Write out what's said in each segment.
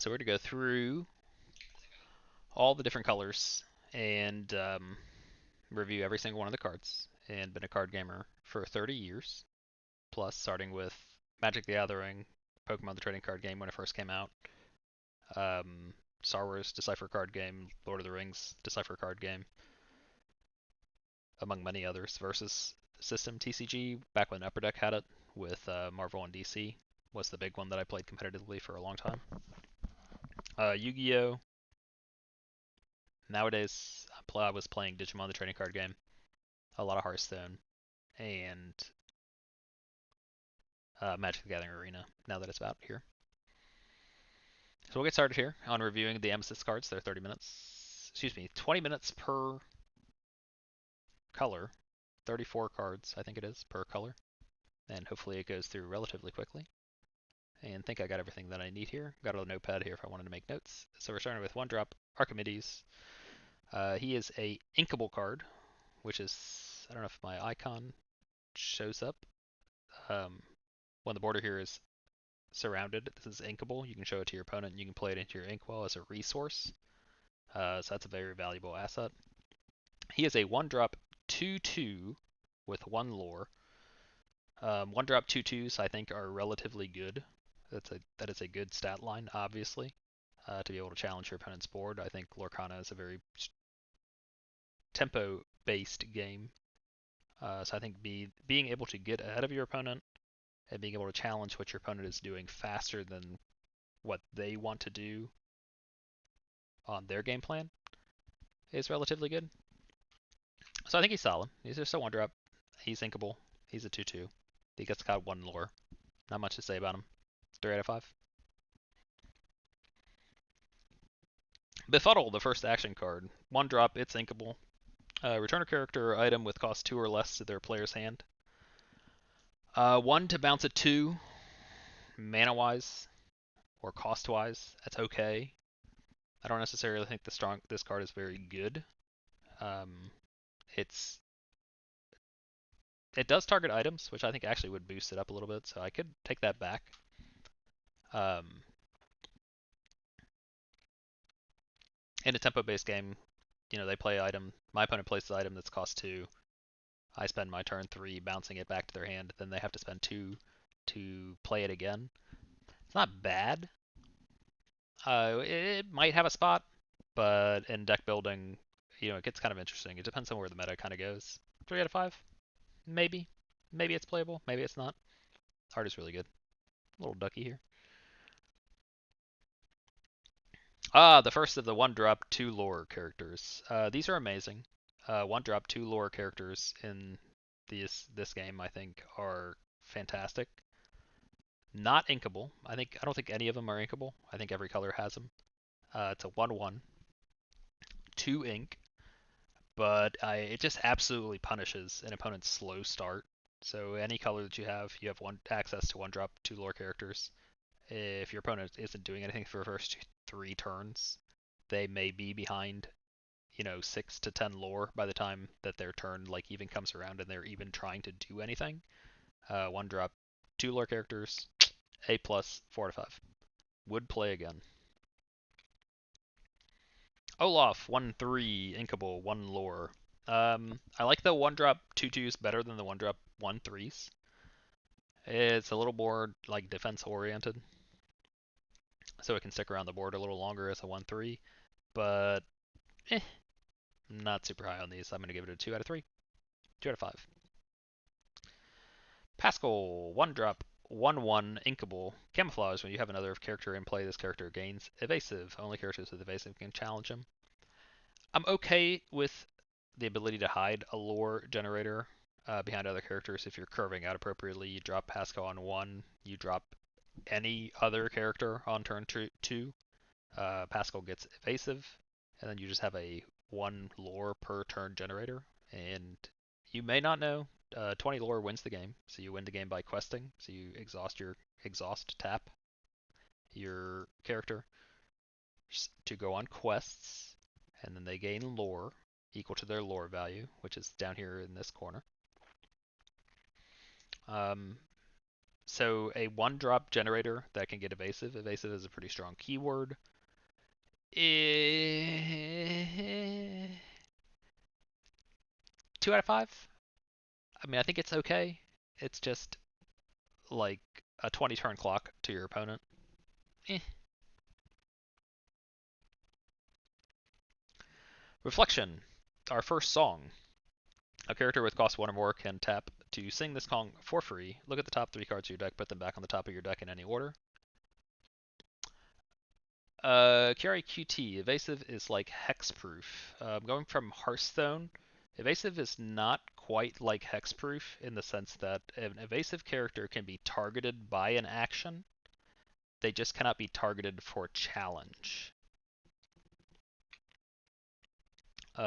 So we're going to go through all the different colors and review every single one of the cards. And been a card gamer for 30 years, plus starting with Magic the Gathering, Pokemon the trading card game when it first came out, um, Star Wars Decipher card game, Lord of the Rings Decipher card game, among many others. Versus System TCG, back when Upper Deck had it, with Marvel and DC, was the big one that I played competitively for a long time. Yu-Gi-Oh! Nowadays, I was playing Digimon the trading card game, a lot of Hearthstone, and Magic the Gathering Arena, now that it's about here. So we'll get started here on reviewing the amethyst cards. They're 30 minutes, excuse me, 20 minutes per color. 34 cards, I think it is, per color. And hopefully it goes through relatively quickly. And I think I got everything that I need here. Got a notepad here if I wanted to make notes. So we're starting with 1-drop Archimedes. He is a inkable card, which is, I don't know if my icon shows up. When the border here is surrounded, this is inkable. You can show it to your opponent and you can play it into your inkwell as a resource. So that's a very valuable asset. He is a 1-drop 2/2 with 1 lore. 1-drop 2/2s I think are relatively good. That is a good stat line, obviously, to be able to challenge your opponent's board. I think Lorcana is a very tempo-based game. So I think being able to get ahead of your opponent and being able to challenge what your opponent is doing faster than what they want to do on their game plan is relatively good. So I think he's solid. He's just a 1-drop. He's inkable. He's a 2/2. He gets got 1 lore. Not much to say about him. 3 out of 5. Befuddle, the first action card. 1-drop, it's inkable. Return a character or item with cost 2 or less to their player's hand. 1 to bounce at 2, mana-wise or cost-wise, that's okay. I don't necessarily think this card is very good. It does target items, which I think actually would boost it up a little bit, so I could take that back. In a tempo-based game, they play item. My opponent plays the item that's cost 2. I spend my turn 3 bouncing it back to their hand. Then they have to spend 2 to play it again. It's not bad. It might have a spot, but in deck building, it gets kind of interesting. It depends on where the meta kind of goes. 3 out of 5, maybe. Maybe it's playable. Maybe it's not. Art is really good. A little ducky here. The first of the 1-drop 2 lore characters. These are amazing. 1-drop 2 lore characters in this game, I think, are fantastic. Not inkable. I don't think any of them are inkable. I think every color has them. It's a 1/1, 2 ink, but it just absolutely punishes an opponent's slow start. So any color that you have access to 1-drop 2 lore characters. If your opponent isn't doing anything for the first 3 turns, they may be behind 6 to 10 lore by the time that their turn even comes around and they're even trying to do anything. 1-drop 2 lore characters, A+, 4 to 5. Would play again. Olaf, 1/3, inkable, 1 lore. I like the 1-drop 2/2s better than the 1-drop 1/3s. It's a little more defense oriented, so it can stick around the board a little longer as a 1/3, but not super high on these. I'm going to give it a 2 out of 3. 2 out of 5. Pascal, 1-drop, 1/1, inkable. Camouflage. When you have another character in play, this character gains evasive. Only characters with evasive can challenge him. I'm okay with the ability to hide a lore generator behind other characters if you're curving out appropriately. You drop Pascal on 1, you drop any other character on turn 2. Pascal gets evasive, and then you just have a 1 lore per turn generator. And you may not know, 20 lore wins the game. So you win the game by questing. So you tap your character to go on quests, and then they gain lore equal to their lore value, which is down here in this corner. So a one-drop generator that can get evasive. Evasive is a pretty strong keyword. 2 out of 5. I mean, I think it's okay. It's just like a 20 turn clock to your opponent. Eh. Reflection. Our first song. A character with cost 1 or more can tap to sing this song for free. Look at the top 3 cards of your deck, put them back on the top of your deck in any order. Carry QT. Evasive is like hexproof. Going from Hearthstone, evasive is not quite like hexproof in the sense that an evasive character can be targeted by an action. They just cannot be targeted for challenge.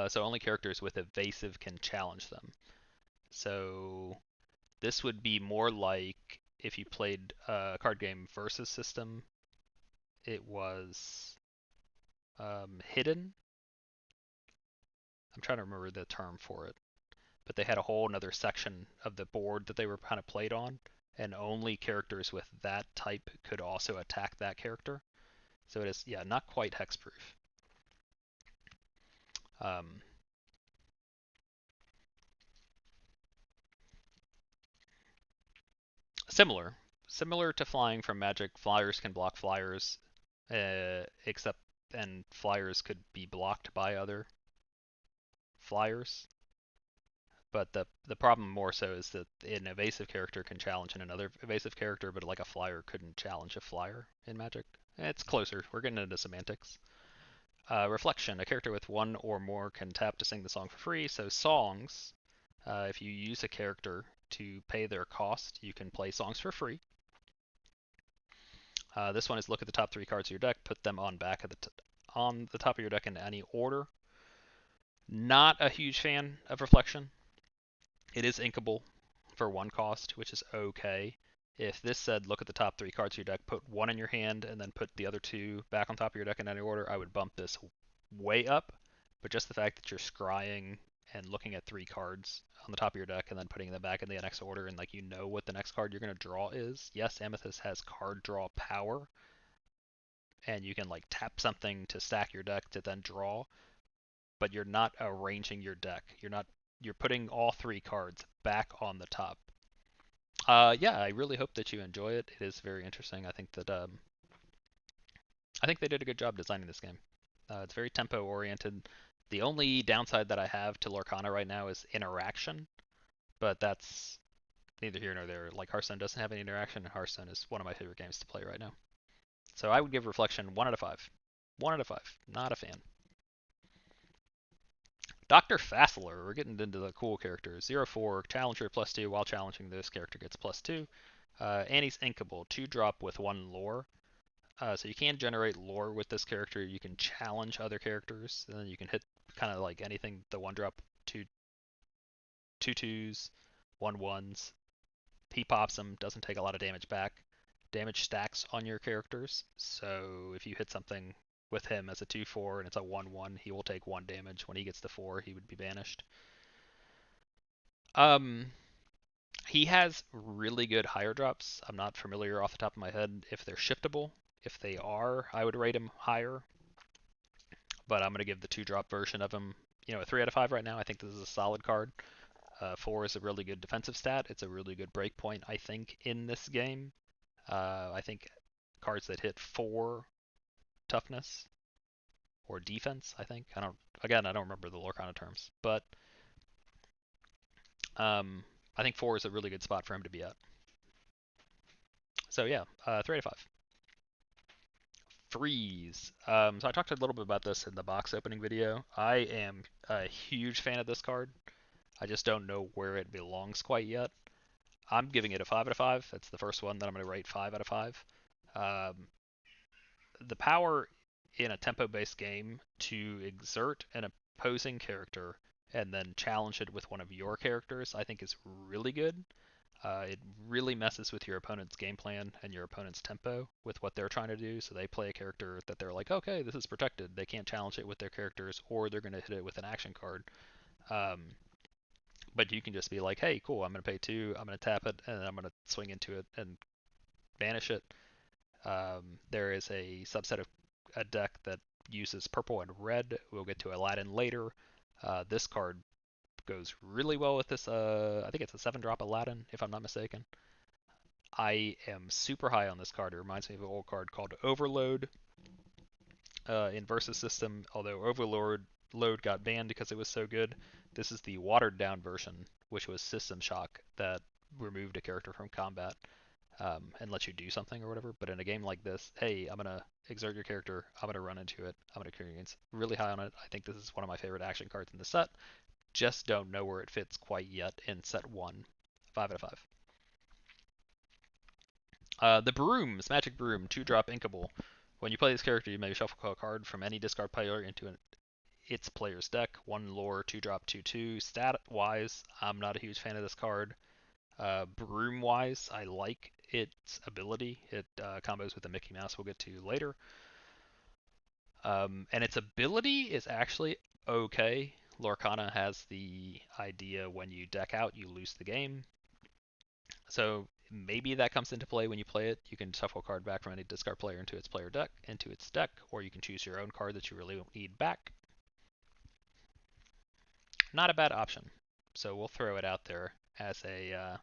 So only characters with evasive can challenge them. So this would be more like if you played a card game versus system. It was hidden. I'm trying to remember the term for it, but they had a whole another section of the board that they were kind of played on, and only characters with that type could also attack that character. So it is, yeah, not quite hexproof. Um, similar to flying from Magic, flyers can block flyers, except and flyers could be blocked by other flyers. But the problem more so is that an evasive character can challenge another evasive character, but like a flyer couldn't challenge a flyer in Magic. It's closer. We're getting into semantics. Reflection. A character with 1 or more can tap to sing the song for free. So songs, if you use a character to pay their cost, you can play songs for free. This one is look at the top 3 cards of your deck, put them on on the top of your deck in any order. Not a huge fan of Reflection. It is inkable for 1 cost, which is okay. If this said look at the top 3 cards of your deck, put 1 in your hand, and then put the other 2 back on top of your deck in any order, I would bump this way up. But just the fact that you're scrying and looking at 3 cards on the top of your deck and then putting them back in the next order, and like you know what the next card you're going to draw is. Yes, Amethyst has card draw power, and you can like tap something to stack your deck to then draw, but you're not arranging your deck. You're putting all 3 cards back on the top. Yeah, I really hope that you enjoy it. It is very interesting. I think they did a good job designing this game. It's very tempo oriented. The only downside that I have to Lorcana right now is interaction, but that's neither here nor there. Like Hearthstone doesn't have any interaction, and Hearthstone is one of my favorite games to play right now. So I would give Reflection 1 out of 5. 1 out of 5. Not a fan. Dr. Fassler, we're getting into the cool characters. 0/4, Challenger +2. While challenging, this character gets +2. Annie's Inkable, 2-drop with 1 lore. So you can generate lore with this character. You can challenge other characters, and then you can hit kind of like anything. The 1-drop, 2/2s, 1/1s. He pops them, doesn't take a lot of damage back. Damage stacks on your characters. So if you hit something with him as a 2/4 and it's a 1/1, he will take 1 damage. When he gets to 4, he would be banished. Um, he has really good higher drops. I'm not familiar off the top of my head if they're shiftable. If they are, I would rate him higher. But I'm going to give the 2-drop version of him, a 3 out of 5 right now. I think this is a solid card. 4 is a really good defensive stat. It's a really good breakpoint, I think, in this game. I think cards that hit 4 toughness or defense, I don't remember the Lorcana terms, but I think 4 is a really good spot for him to be at. So yeah, 3 out of 5. Freeze. So I talked a little bit about this in the box opening video. I am a huge fan of this card. I just don't know where it belongs quite yet. I'm giving it a 5 out of 5. That's the first one that I'm going to rate 5 out of 5. The power in a tempo-based game to exert an opposing character and then challenge it with one of your characters, I think is really good. It really messes with your opponent's game plan and your opponent's tempo with what they're trying to do. So they play a character that they're like, okay, this is protected. They can't challenge it with their characters, or they're going to hit it with an action card. But you can just be like, hey, cool, I'm going to pay 2, I'm going to tap it, and I'm going to swing into it and banish it. There is a subset of a deck that uses purple and red. We'll get to Aladdin later. This card goes really well with this. I think it's a 7-drop Aladdin, if I'm not mistaken. I am super high on this card. It reminds me of an old card called Overload in Versus System, although Overload got banned because it was so good. This is the watered down version, which was System Shock, that removed a character from combat and lets you do something or whatever. But in a game like this, hey, I'm gonna exert your character, I'm gonna run into it, I'm gonna experience really high on it. I think this is one of my favorite action cards in the set. Just don't know where it fits quite yet in set 1. 5 out of 5. The Brooms, Magic Broom, 2-drop Inkable. When you play this character, you may shuffle a card from any discard player into its player's deck. 1 lore, 2-drop, 2/2. Stat wise, I'm not a huge fan of this card. Broom wise, I like its ability. It combos with the Mickey Mouse we'll get to later. And its ability is actually okay. Lorcana has the idea when you deck out, you lose the game. So maybe that comes into play when you play it. You can shuffle a card back from any discard player into its deck, or you can choose your own card that you really don't need back. Not a bad option. So we'll throw it out there as a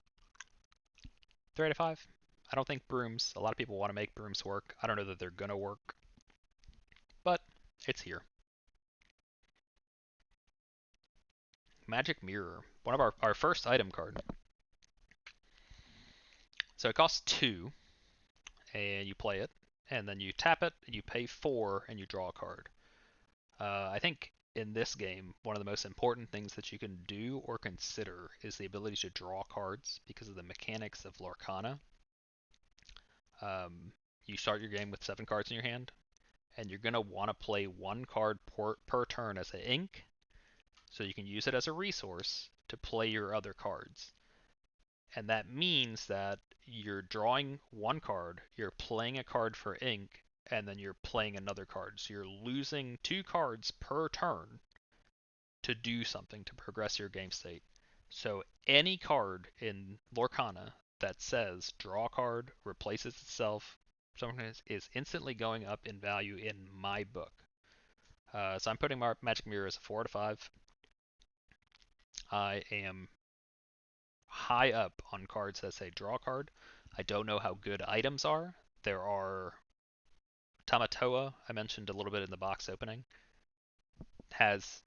3 out of 5. I don't think brooms. A lot of people want to make brooms work. I don't know that they're gonna work, but it's here. Magic Mirror, one of our first item card. So it costs 2, and you play it, and then you tap it, and you pay 4, and you draw a card. I think in this game, one of the most important things that you can do or consider is the ability to draw cards because of the mechanics of Lorcana. You start your game with 7 cards in your hand, and you're going to want to play 1 card per turn as an ink, so you can use it as a resource to play your other cards. And that means that you're drawing 1 card, you're playing a card for ink, and then you're playing another card. So you're losing 2 cards per turn to do something to progress your game state. So any card in Lorcana that says draw card, replaces itself, something is instantly going up in value in my book. So I'm putting Magic Mirror as a 4 out of 5. I am high up on cards that say draw card. I don't know how good items are. There are Tamatoa, I mentioned a little bit in the box opening, has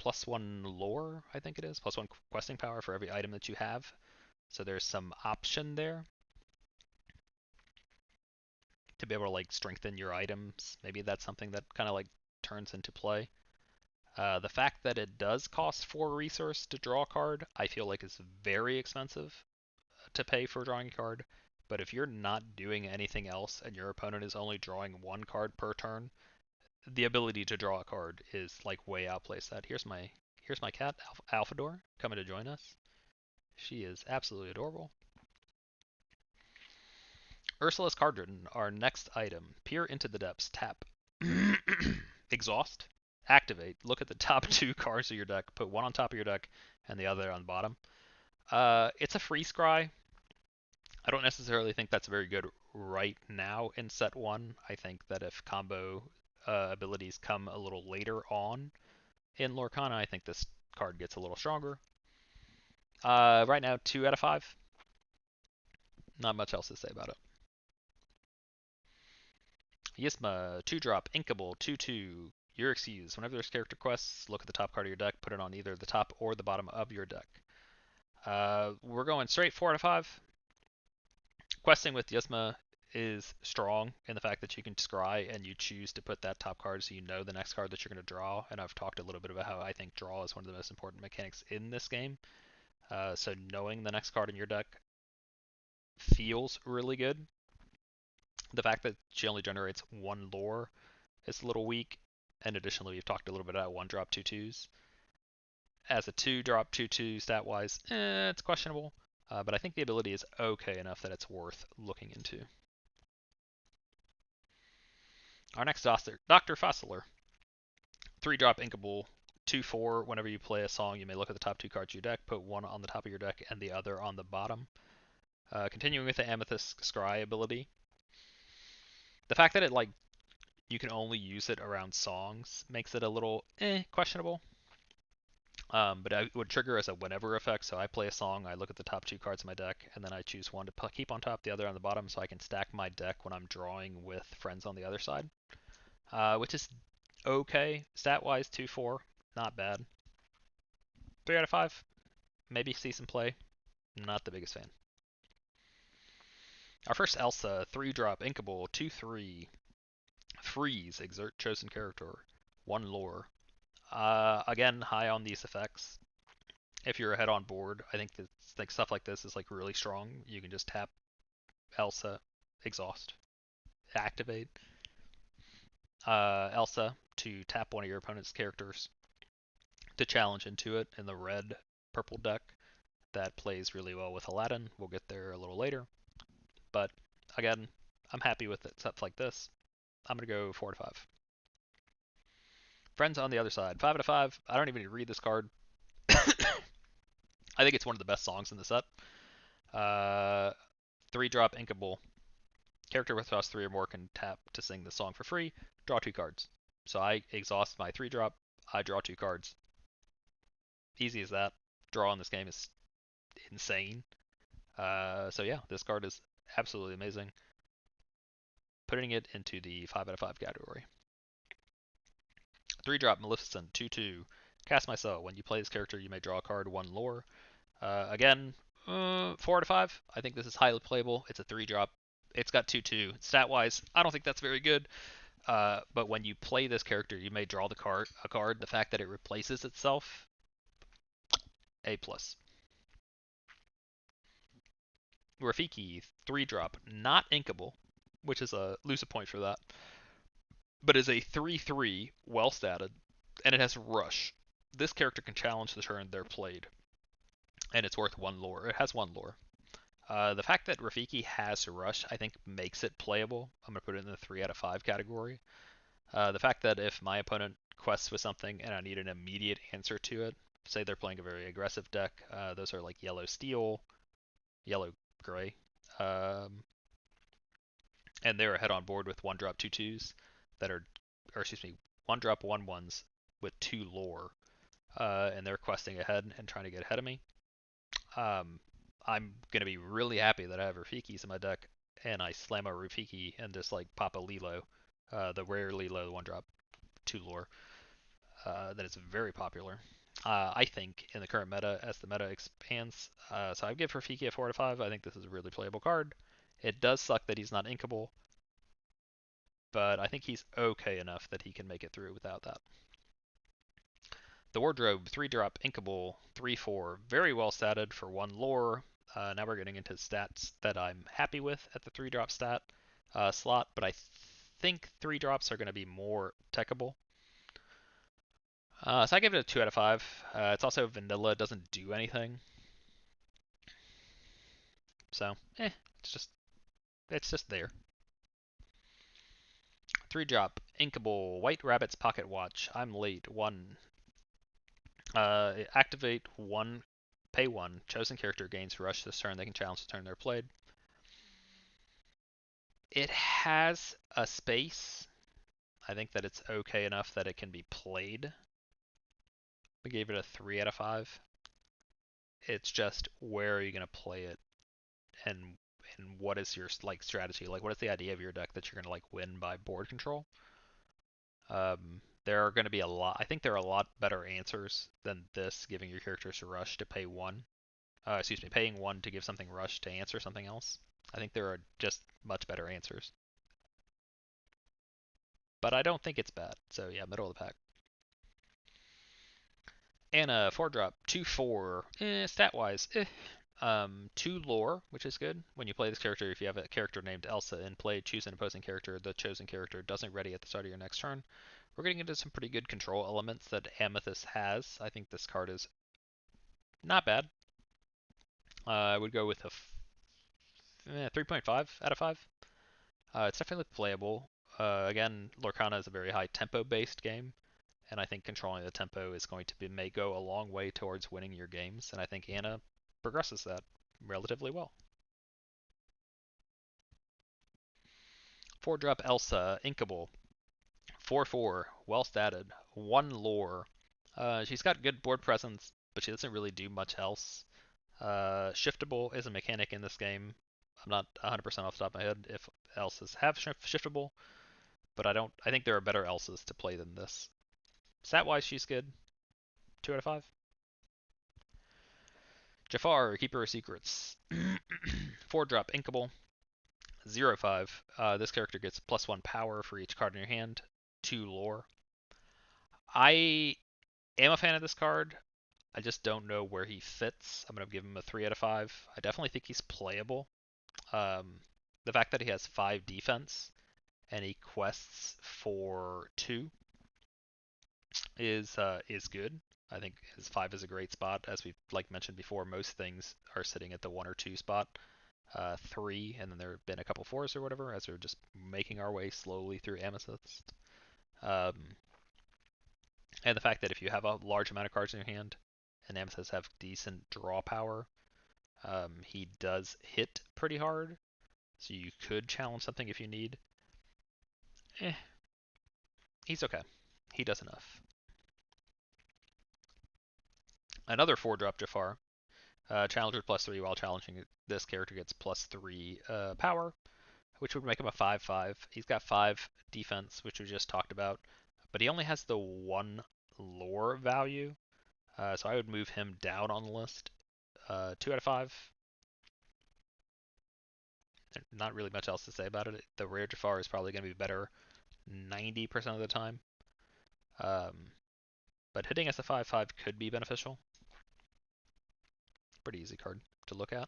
+1 lore, I think it is, +1 questing power for every item that you have. So there's some option there to be able to like strengthen your items. Maybe that's something that kind of like turns into play. The fact that it does cost 4 resource to draw a card, I feel like is very expensive to pay for drawing a card. But if you're not doing anything else and your opponent is only drawing 1 card per turn, the ability to draw a card is like way outplays that. Here's my cat, Alphador, coming to join us. She is absolutely adorable. Ursula's Cauldron, our next item. Peer into the depths. Tap. Exhaust. Activate. Look at the top 2 cards of your deck. Put 1 on top of your deck and the other on the bottom. It's a free scry. I don't necessarily think that's very good right now in set 1. I think that if combo abilities come a little later on in Lorcana, I think this card gets a little stronger. Right now, 2 out of 5. Not much else to say about it. Yisma, 2-drop, Inkable, 2/2. You're excused. Whenever there's character quests, look at the top card of your deck, put it on either the top or the bottom of your deck. We're going straight 4 out of 5. Questing with Yisma is strong in the fact that you can scry and you choose to put that top card so you know the next card that you're going to draw. And I've talked a little bit about how I think draw is one of the most important mechanics in this game. So knowing the next card in your deck feels really good. The fact that she only generates 1 lore is a little weak. And additionally, we've talked a little bit about 1-drop 2/2s. As a 2-drop 2/2 stat wise, it's questionable. But I think the ability is okay enough that it's worth looking into. Our next Dr. Fossler. 3-drop Inkable, 2/4. Whenever you play a song, you may look at the top 2 cards of your deck, put 1 on the top of your deck and the other on the bottom. Continuing with the amethyst scry ability, the fact that it like you can only use it around songs makes it a little questionable. But it would trigger as a whenever effect. So I play a song, I look at the top two cards of my deck, and then I choose one to keep on top, the other on the bottom, so I can stack my deck when I'm drawing with friends on the other side, which is okay stat wise. 2-4, not bad. 3 out of 5, maybe see some play. Not the biggest fan. Our first Elsa, 3-drop, inkable, 2/3, freeze, exert chosen character, 1 lore. Again, high on these effects. If you're ahead on board, I think that like stuff like this is like really strong. You can just tap Elsa, exhaust, activate Elsa to tap one of your opponent's characters to challenge into it in the red purple deck. That plays really well with Aladdin. We'll get there a little later. But again, I'm happy with it. Stuff like this. I'm going to go 4-5. Friends on the other side, 5 out of 5. I don't even need to read this card. I think it's one of the best songs in the set. 3-drop, inkable. Character with cost 3 or more can tap to sing the song for free. Draw 2 cards. So I exhaust my 3-drop. I draw 2 cards. Easy as that. Draw in this game is insane. So yeah, this card is absolutely amazing. Putting it into the 5 out of 5 category. 3-drop, Maleficent, 2/2. Cast my spell. When you play this character, you may draw a card, 1 lore. Again, 4 out of 5. I think this is highly playable. It's a 3-drop. It's got 2/2. Stat wise, I don't think that's very good. But when you play this character, you may draw a card. The fact that it replaces itself, A+. Rafiki, 3-drop, not inkable, which is lose a point for that, but is a 3/3, well statted, and it has rush. This character can challenge the turn they're played, and it's worth 1 lore. It has 1 lore. The fact that Rafiki has rush, I think, makes it playable. I'm going to put it in the 3 out of 5 category. The fact that if my opponent quests with something and I need an immediate answer to it, say they're playing a very aggressive deck, those are like yellow steel, yellow gray, and they're ahead on board with 1-drop 2/2s that are, or excuse me, 1-drop 1/1s with 2 lore, and they're questing ahead and trying to get ahead of me. I'm gonna be really happy that I have Rafikis in my deck, and I slam a Rafiki and just like pop a Lilo, the rare Lilo 1-drop 2 lore, that is very popular. I think in the current meta, as the meta expands, so I give Rafiki a 4 out of 5. I think this is a really playable card. It does suck that he's not inkable, but I think he's okay enough that he can make it through without that. The Wardrobe, 3-drop, inkable, 3/4, very well statted for 1 lore. Now we're getting into stats that I'm happy with at the 3-drop stat slot, but I think 3-drops are going to be more techable. So I give it a 2 out of 5. It's also vanilla, it doesn't do anything. So, it's just there. 3-drop, inkable, White Rabbit's Pocket Watch. I'm late. 1. Activate 1, pay 1. Chosen character gains rush this turn. They can challenge the turn they're played. It has a space. I think that it's okay enough that it can be played. We gave it a 3 out of 5. It's just where are you going to play it, and what is your like strategy? Like, what is the idea of your deck that you're going to like win by board control? There are going to be a lot. I think there are a lot better answers than this, giving your characters a rush to pay 1. Excuse me, paying 1 to give something rush to answer something else. I think there are just much better answers. But I don't think it's bad. So yeah, middle of the pack. Anna, 4-drop, 2/4. Stat-wise, 2 lore, which is good. When you play this character, if you have a character named Elsa in play, choose an opposing character. The chosen character doesn't ready at the start of your next turn. We're getting into some pretty good control elements that Amethyst has. I think this card is not bad. I would go with a 3.5 out of 5. It's definitely playable. Again, Lorcana is a very high tempo-based game, and I think controlling the tempo is going to may go a long way towards winning your games, and I think Anna progresses that relatively well. 4-drop Elsa, Inkable, 4/4, well statted, 1 lore. She's got good board presence, but she doesn't really do much else. Shiftable is a mechanic in this game. I'm not 100% off the top of my head if Elsas have shiftable, but I think there are better Elsas to play than this. Stat-wise, she's good. 2 out of 5. Jafar, Keeper of Secrets. 4-drop Inkable, 0/5. This character gets +1 power for each card in your hand, 2 lore. I am a fan of this card. I just don't know where he fits. I'm going to give him a 3 out of 5. I definitely think he's playable. The fact that he has 5 defense and he quests for 2 is good. I think his 5 is a great spot. As we've mentioned before, most things are sitting at the 1 or 2 spot. 3, and then there have been a couple 4s or whatever as we're just making our way slowly through amethyst. And the fact that if you have a large amount of cards in your hand, and amethysts have decent draw power, he does hit pretty hard, so you could challenge something if you need. He's okay. He does enough. Another 4-drop Jafar. Challenger +3 while challenging this character gets +3 power, which would make him a 5/5. He's got 5 defense, which we just talked about, but he only has the 1 lore value, so I would move him down on the list. 2 out of 5. Not really much else to say about it. The rare Jafar is probably going to be better 90% of the time. But hitting as a 5/5 could be beneficial. Pretty easy card to look at.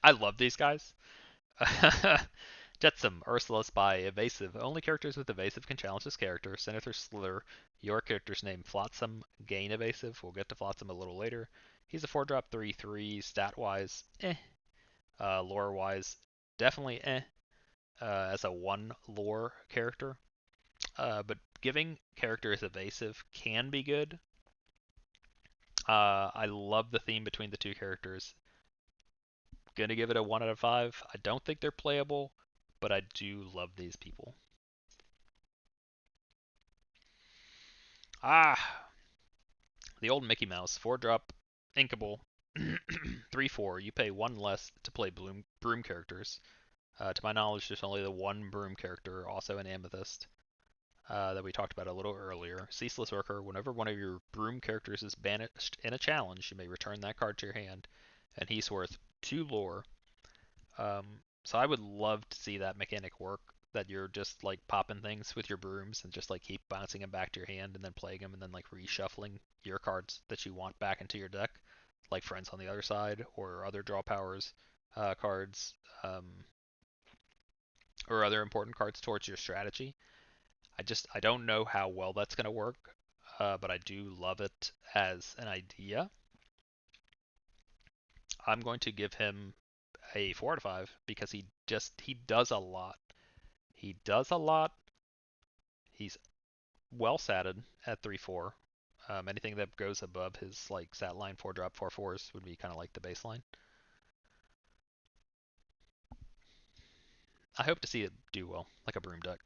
I love these guys. Jetsam, Ursula, Spy, Evasive. Only characters with Evasive can challenge this character. Senator Slither, your character's name Flotsam, gain Evasive. We'll get to Flotsam a little later. He's a 4-drop 3/3, stat-wise, lore-wise, definitely as a 1 lore character. But giving characters Evasive can be good. I love the theme between the two characters. Gonna give it a 1 out of 5. I don't think they're playable, but I do love these people. The old Mickey Mouse, 4-drop, Inkable, 3/4. You pay 1 less to play broom characters. To my knowledge, there's only the 1 broom character, also an amethyst, that we talked about a little earlier. Ceaseless Worker, whenever one of your broom characters is banished in a challenge, you may return that card to your hand, and he's worth 2 lore. So I would love to see that mechanic work, that you're just popping things with your brooms and just keep bouncing them back to your hand and then playing them and then reshuffling your cards that you want back into your deck, like Friends on the Other Side or other draw powers cards, or other important cards towards your strategy. I don't know how well that's going to work, but I do love it as an idea. I'm going to give him a 4 out of 5 because he does a lot. He does a lot. He's well satted at 3/4. Anything that goes above his stat line 4-drop 4/4s would be kind of the baseline. I hope to see it do well, like a broom duck.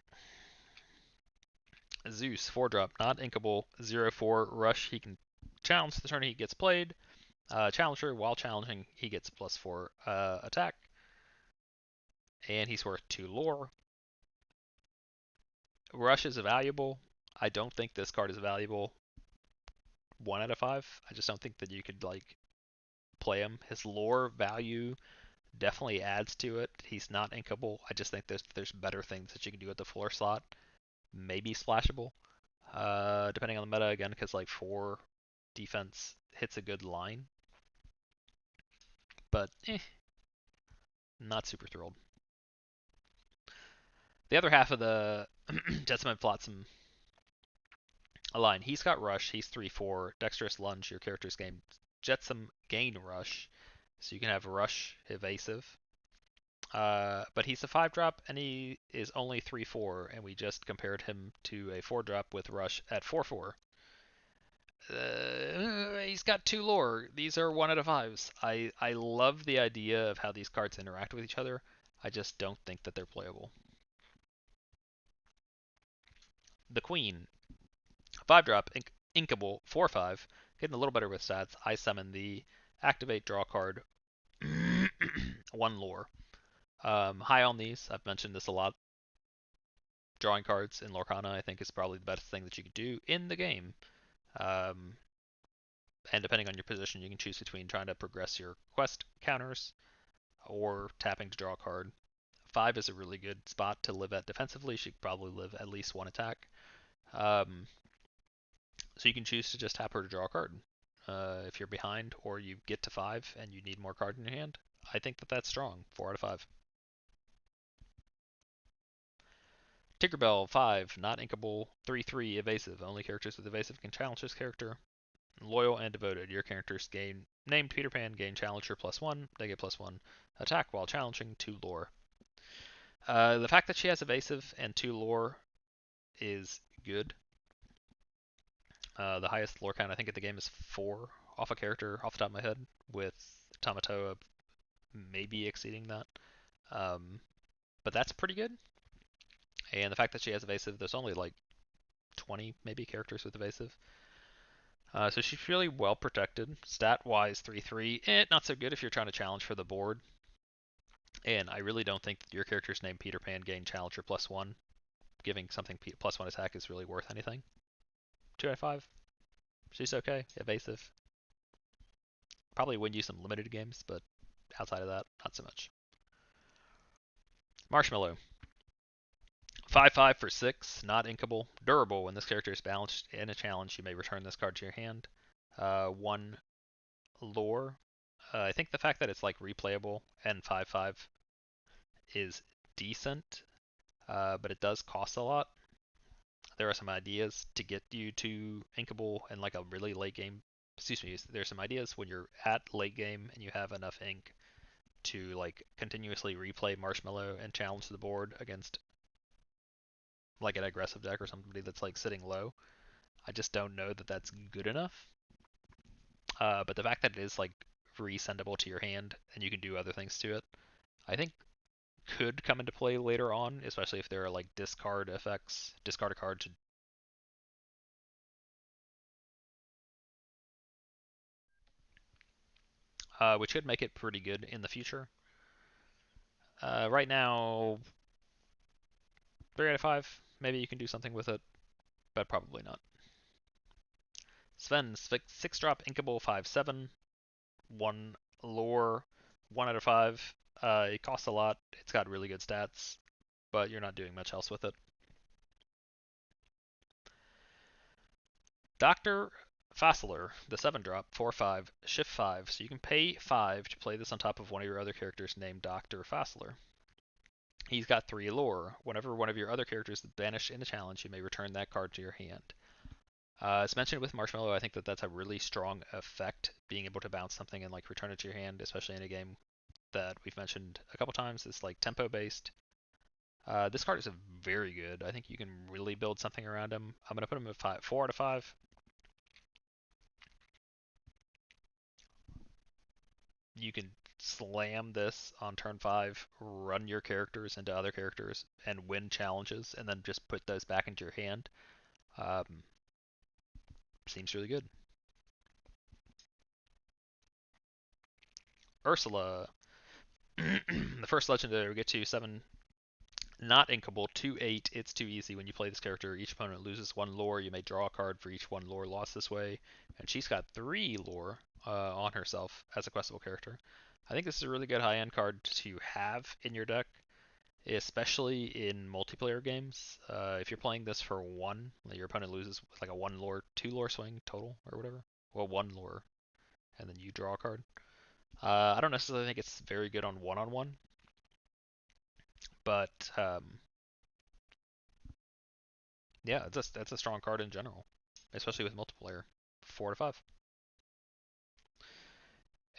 Zeus, 4-drop, not inkable, 0/4 rush. He can challenge the turn he gets played. Challenger, while challenging, he gets +4 attack. And he's worth 2 lore. Rush is valuable. I don't think this card is valuable. 1 out of 5. I just don't think that you could play him. His lore value definitely adds to it. He's not inkable. I just think there's better things that you can do at the floor slot. Maybe splashable, depending on the meta again, because 4 defense hits a good line. But not super thrilled. The other half of the Jetsam and Flotsam line, he's got rush. He's 3/4. Dexterous lunge. Your character's game Jetsam gain rush, so you can have rush evasive. But he's a 5-drop and he is only 3/4, and we just compared him to a 4-drop with rush at 4/4. He's got 2 lore. These are 1 out of 5s. I love the idea of how these cards interact with each other. I just don't think that they're playable. The Queen, 5 drop, inkable, 4/5, getting a little better with stats. I summon the activate draw card, 1 lore. High on these, I've mentioned this a lot. Drawing cards in Lorcana, I think, is probably the best thing that you could do in the game. Um, and depending on your position, you can choose between trying to progress your quest counters or tapping to draw a card. 5 is a really good spot to live at defensively. She could probably live at least 1 attack. Um, so you can choose to just tap her to draw a card. If you're behind or you get to 5 and you need more cards in your hand, I think that that's strong. 4 out of 5. Tinkerbell, 5, not inkable, 3/3, evasive. Only characters with evasive can challenge this character. Loyal and devoted. Your characters gain named Peter Pan, gain challenger +1, they get +1 attack while challenging 2 lore. The fact that she has evasive and 2 lore is good. The highest lore count I think at the game is 4 off a character off the top of my head, with Tamatoa maybe exceeding that. But that's pretty good. And the fact that she has evasive, there's only like 20 maybe characters with evasive. So she's really well protected. Stat wise, 3/3. Not so good if you're trying to challenge for the board. And I really don't think that your character's name Peter Pan gain challenger +1. Giving something +1 attack is really worth anything. 2 out of 5. She's okay. Evasive. Probably win you some limited games, but outside of that, not so much. Marshmallow. 5/5 for 6, not inkable. Durable. When this character is balanced in a challenge, you may return this card to your hand. 1 lore. I think the fact that it's like replayable and 5/5 is decent, but it does cost a lot. There are some ideas to get you to inkable in like a really late game. Excuse me. There's some ideas when you're at late game and you have enough ink to like continuously replay Marshmallow and challenge the board against like an aggressive deck or somebody that's like sitting low. I just don't know that that's good enough. But the fact that it is like resendable to your hand and you can do other things to it, I think could come into play later on, especially if there are like discard effects, discard a card to which could make it pretty good in the future. Right now, 3 out of 5. Maybe you can do something with it, but probably not. Sven, 6 drop, inkable, 5/7, 1 lore, 1 out of 5. It costs a lot. It's got really good stats, but you're not doing much else with it. Dr. Fassler, the 7 drop, 4/5, shift 5. So you can pay 5 to play this on top of one of your other characters named Dr. Fassler. He's got 3 lore. Whenever one of your other characters is banished in a challenge, you may return that card to your hand. As mentioned with Marshmallow, I think that that's a really strong effect, being able to bounce something and like return it to your hand, especially in a game that we've mentioned a couple times. It's like tempo based. This card is very good. I think you can really build something around him. I'm gonna put him at 4 out of 5. You can slam this on turn 5, run your characters into other characters, and win challenges, and then just put those back into your hand. Seems really good. Ursula, the first legendary we get to, 7, not inkable, 2/8. It's too easy. When you play this character, each opponent loses 1 lore. You may draw a card for each 1 lore lost this way. And she's got 3 lore on herself as a questable character. I think this is a really good high-end card to have in your deck, especially in multiplayer games. If you're playing this for 1, your opponent loses with like a 1 lore, 2 lore swing total or whatever. Well, 1 lore, and then you draw a card. I don't necessarily think it's very good on one-on-one, but yeah, it's a strong card in general, especially with multiplayer. 4 to 5.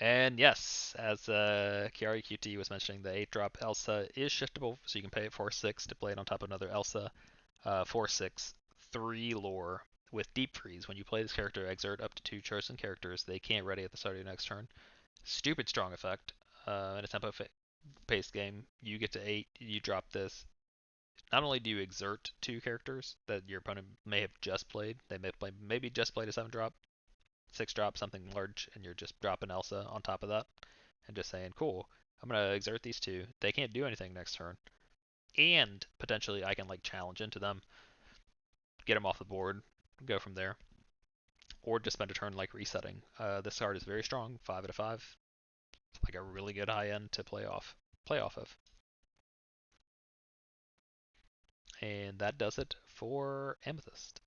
And yes, as Kiari QT was mentioning, the 8 drop Elsa is shiftable, so you can pay it 4/6 to play it on top of another Elsa. 4/6, 3 lore with Deep Freeze. When you play this character, exert up to 2 chosen characters. They can't ready at the start of your next turn. Stupid strong effect, and a tempo paced game. You get to 8, you drop this. Not only do you exert 2 characters that your opponent may have just played, they may play maybe just played a 7 drop, 6 drop, something large, and you're just dropping Elsa on top of that, and just saying, cool, I'm gonna exert these 2. They can't do anything next turn, and potentially I can like challenge into them, get them off the board, go from there, or just spend a turn like resetting. This card is very strong, 5/5, like a really good high end to play off of. And that does it for Amethyst.